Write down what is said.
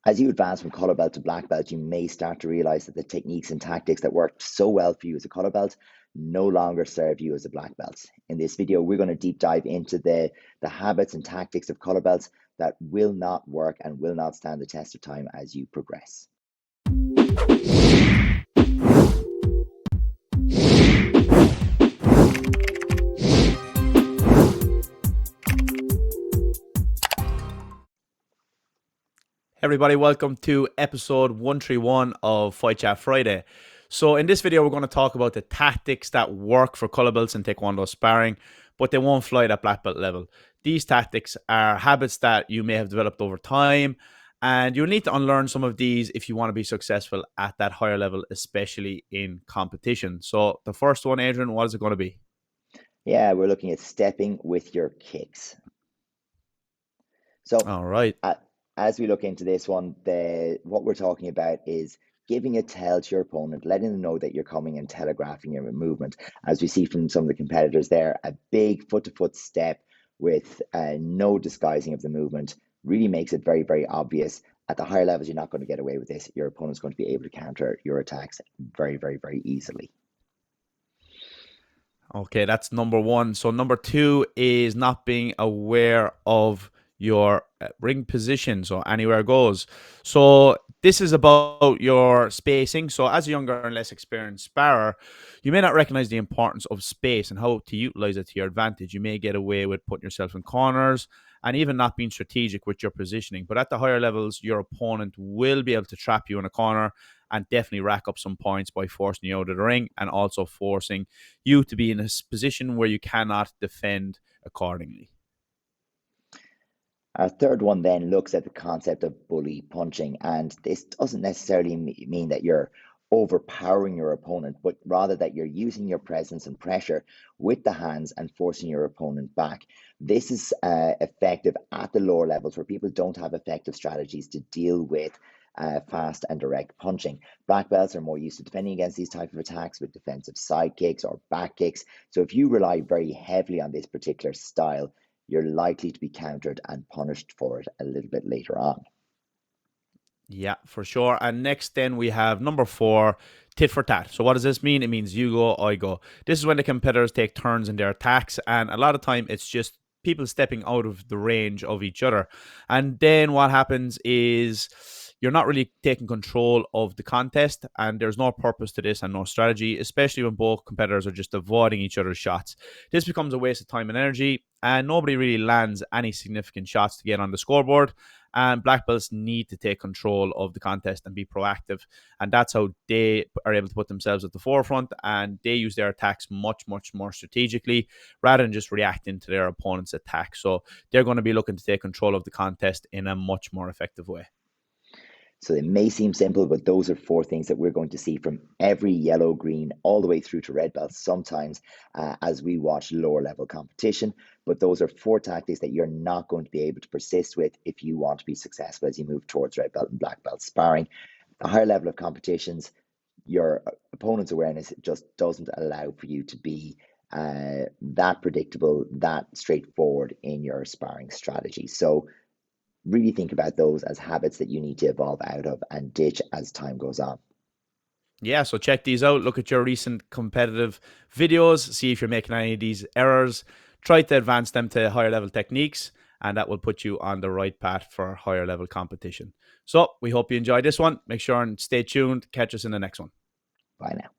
As you advance from color belt to black belt, you may start to realize that the techniques and tactics that worked so well for you as a color belt no longer serve you as a black belt. In this video, we're going to deep dive into the habits and tactics of color belts that will not work and will not stand the test of time as you progress. Everybody, welcome to episode 131 of Fight Chat Friday. So in this video, we're going to talk about the tactics that work for color belts and Taekwondo sparring, but they won't fly at black belt level. These tactics are habits that you may have developed over time, and you'll need to unlearn some of these if you want to be successful at that higher level, especially in competition. So the first one, Adrian, what is it going to be? Yeah, we're looking at stepping with your kicks. So, all right. As we look into this one, what we're talking about is giving a tell to your opponent, letting them know that you're coming and telegraphing your movement. As we see from some of the competitors there, a big foot-to-foot step with no disguising of the movement really makes it very, very obvious. At the higher levels, you're not going to get away with this. Your opponent's going to be able to counter your attacks very, very, very easily. Okay, that's number one. So number two is not being aware of your ring position, so anywhere goes. So this is about your spacing. So as a younger and less experienced sparrer, you may not recognize the importance of space and how to utilize it to your advantage. You may get away with putting yourself in corners and even not being strategic with your positioning. But at the higher levels, your opponent will be able to trap you in a corner and definitely rack up some points by forcing you out of the ring and also forcing you to be in a position where you cannot defend accordingly. Our third one then looks at the concept of bully punching, and this doesn't necessarily mean that you're overpowering your opponent, but rather that you're using your presence and pressure with the hands and forcing your opponent back. This is effective at the lower levels where people don't have effective strategies to deal with fast and direct punching. Black belts are more used to defending against these type of attacks with defensive side kicks or back kicks. So if you rely very heavily on this particular style, you're likely to be countered and punished for it a little bit later on. Yeah, for sure. And next then we have number 4, tit for tat. So what does this mean? It means you go, I go. This is when the competitors take turns in their attacks, and a lot of time it's just people stepping out of the range of each other. And then what happens is you're not really taking control of the contest, and there's no purpose to this and no strategy, especially when both competitors are just avoiding each other's shots. This becomes a waste of time and energy, and nobody really lands any significant shots to get on the scoreboard. And black belts need to take control of the contest and be proactive. And that's how they are able to put themselves at the forefront, and they use their attacks much, much more strategically rather than just reacting to their opponent's attack. So they're going to be looking to take control of the contest in a much more effective way. So it may seem simple, but those are 4 things that we're going to see from every yellow, green, all the way through to red belts sometimes as we watch lower level competition. But those are 4 tactics that you're not going to be able to persist with if you want to be successful as you move towards red belt and black belt sparring. The higher level of competitions, your opponent's awareness just doesn't allow for you to be that predictable, that straightforward in your sparring strategy. So really think about those as habits that you need to evolve out of and ditch as time goes on. Yeah, so check these out. Look at your recent competitive videos. See if you're making any of these errors. Try to advance them to higher level techniques, and that will put you on the right path for higher level competition. So we hope you enjoyed this one. Make sure and stay tuned. Catch us in the next one. Bye now.